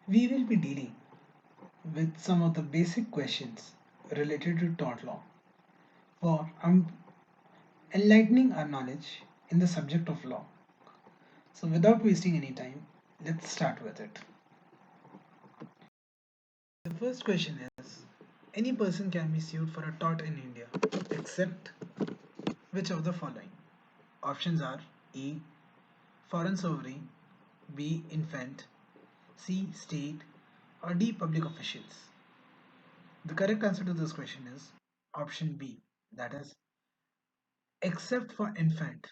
We will be dealing with some of the basic questions related to tort law for enlightening our knowledge in the subject of law. So, without wasting any time, let's start with it. The first question is, any person can be sued for a tort in India except which of the following? Options are A. Foreign sovereign, B. Infant, C. State, or D. Public officials. The correct answer to this question is option B, that is, except for infant,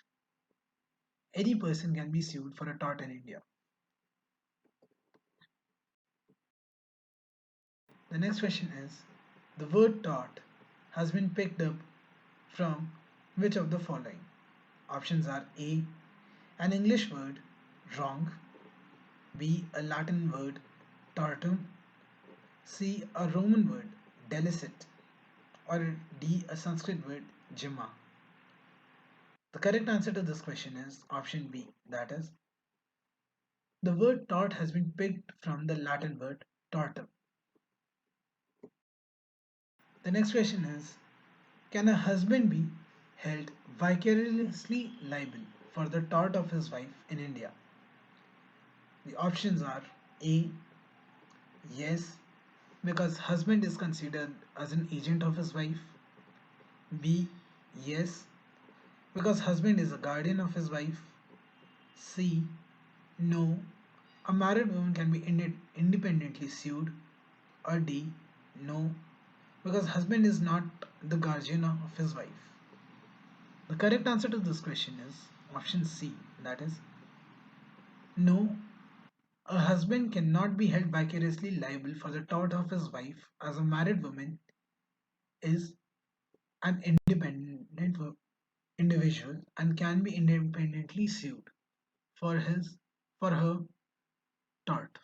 any person can be sued for a tort in India. The next question is, the word tort has been picked up from which of the following? Options are A. An English word, wrong, B. A Latin word, tortum, C. A Roman word, delicit, or D. A Sanskrit word, jima. The correct answer to this question is option B, that is, the word tort has been picked from the Latin word tortum. The next question is, can a husband be held vicariously liable for the tort of his wife in India? The options are A. Yes, because husband is considered as an agent of his wife. B. Yes, because husband is a guardian of his wife. C. No, a married woman can be independently sued. Or D. No, because husband is not the guardian of his wife. The correct answer to this question is option C, that is, no, a husband cannot be held vicariously liable for the tort of his wife as a married woman is an independent individual and can be independently sued for his for her tort.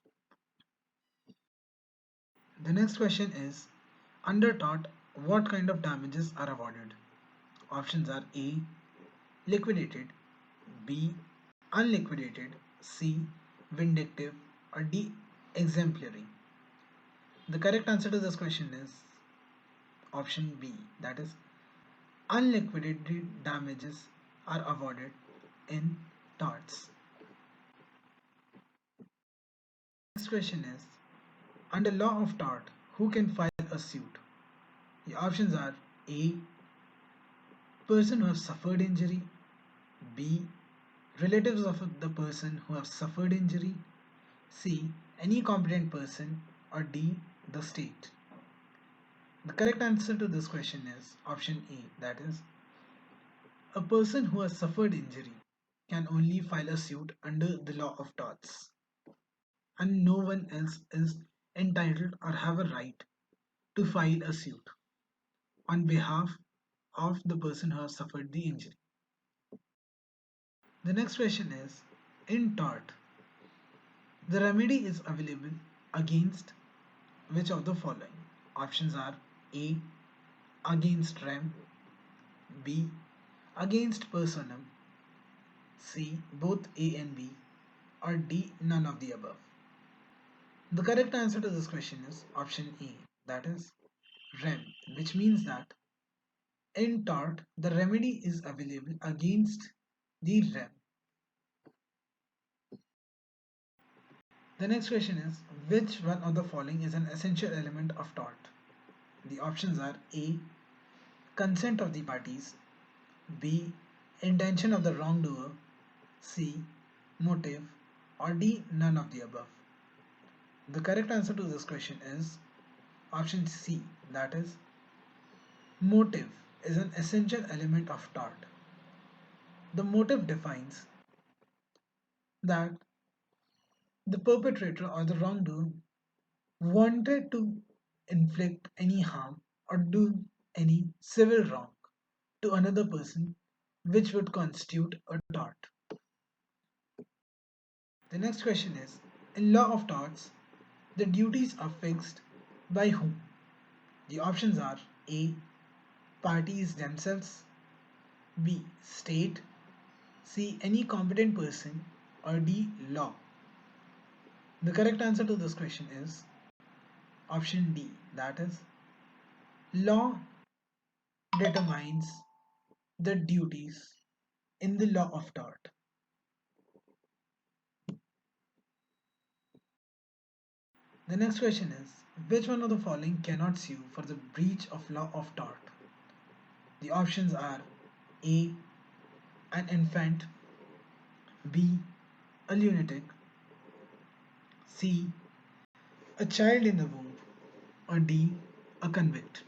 The next question is, under tort, what kind of damages are awarded? Options are A. Liquidated, B. Unliquidated, C. Vindictive, or D. Exemplary. The correct answer to this question is option B, that is, unliquidated damages are awarded in torts. Next question is, under law of tort, who can file a suit? The options are A. Person who has suffered injury, B. Relatives of the person who have suffered injury, C. Any competent person, or D. The state. The correct answer to this question is option A, that is, a person who has suffered injury can only file a suit under the law of torts, and no one else is entitled or have a right to file a suit on behalf of the person who has suffered the injury. The next question is, in tort, the remedy is available against which of the following? Options are A. Against rem, B. Against personam, C. Both A and B, or D. None of the above. The correct answer to this question is option A, that is rem, which means that in tort the remedy is available against the rem. The next question is, which one of the following is an essential element of tort? The options are A. Consent of the parties, B. Intention of the wrongdoer, C. Motive, or D. None of the above. The correct answer to this question is option C, that is, motive is an essential element of tort. The motive defines that the perpetrator or the wrongdoer wanted to inflict any harm or do any civil wrong to another person, which would constitute a tort. The next question is, in law of torts, the duties are fixed by whom? The options are A. Parties themselves, B. State, C. Any competent person, or D. Law. The correct answer to this question is option D, that is, law determines the duties in the law of tort. The next question is, which one of the following cannot sue for the breach of law of tort? The options are A, an infant, B, a lunatic, C, a child in the womb, or D, a convict.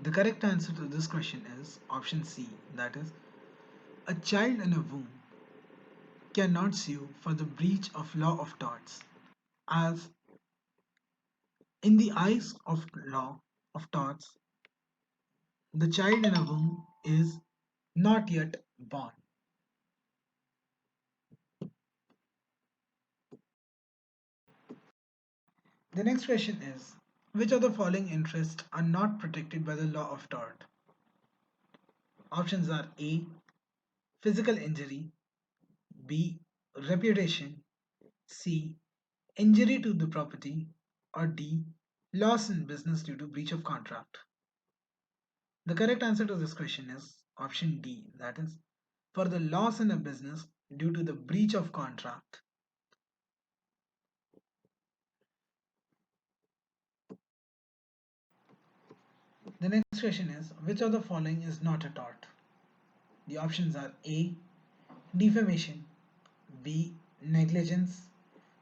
The correct answer to this question is option C, that is, a child in a womb cannot sue for the breach of law of torts, as in the eyes of law of torts, the child in a womb is not yet born. The next question is, which of the following interests are not protected by the law of tort? Options are A, physical injury, B, reputation, C, injury to the property, or D, loss in business due to breach of contract. The correct answer to this question is option D, that is, for the loss in a business due to the breach of contract. The next question is, which of the following is not a tort? The options are A, defamation, B, negligence,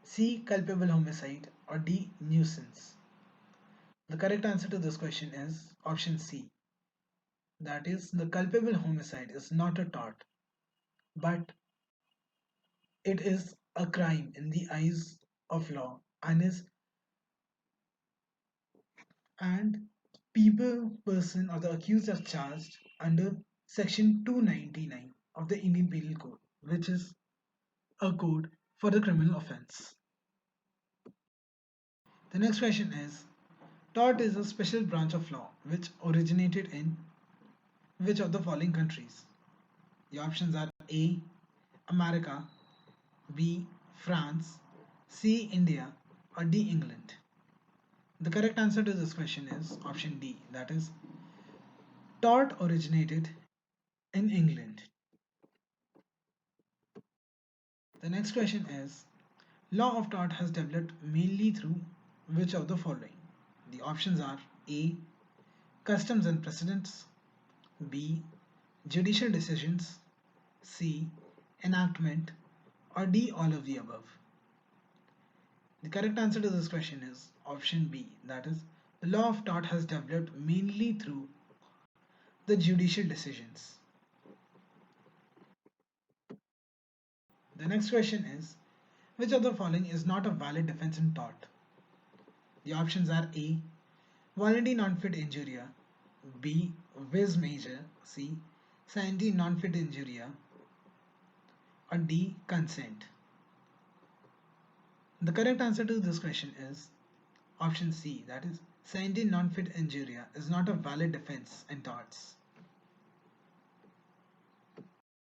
C, culpable homicide, or D, nuisance. The correct answer to this question is option C. That is, the culpable homicide is not a tort, but it is a crime in the eyes of law and person or the accused are charged under section 299 of the Indian Penal Code, which is a code for the criminal offense. The next question is, tort is a special branch of law which originated in which of the following countries? The options are A, America, B, France, C, India, or D, England. The correct answer to this question is option D, that is, tort originated in England. The next question is, law of tort has developed mainly through which of the following? The options are A, customs and precedents, B, judicial decisions, C, enactment, or D, all of the above. The correct answer to this question is option B, that is, the law of tort has developed mainly through the judicial decisions. The next question is, which of the following is not a valid defense in tort? The options are A, voluntary non-fit injuria, B, vis major, C, scienti non-fit injuria, or D, consent. The correct answer to this question is option C, that is, scienti non-fit injuria is not a valid defense in torts.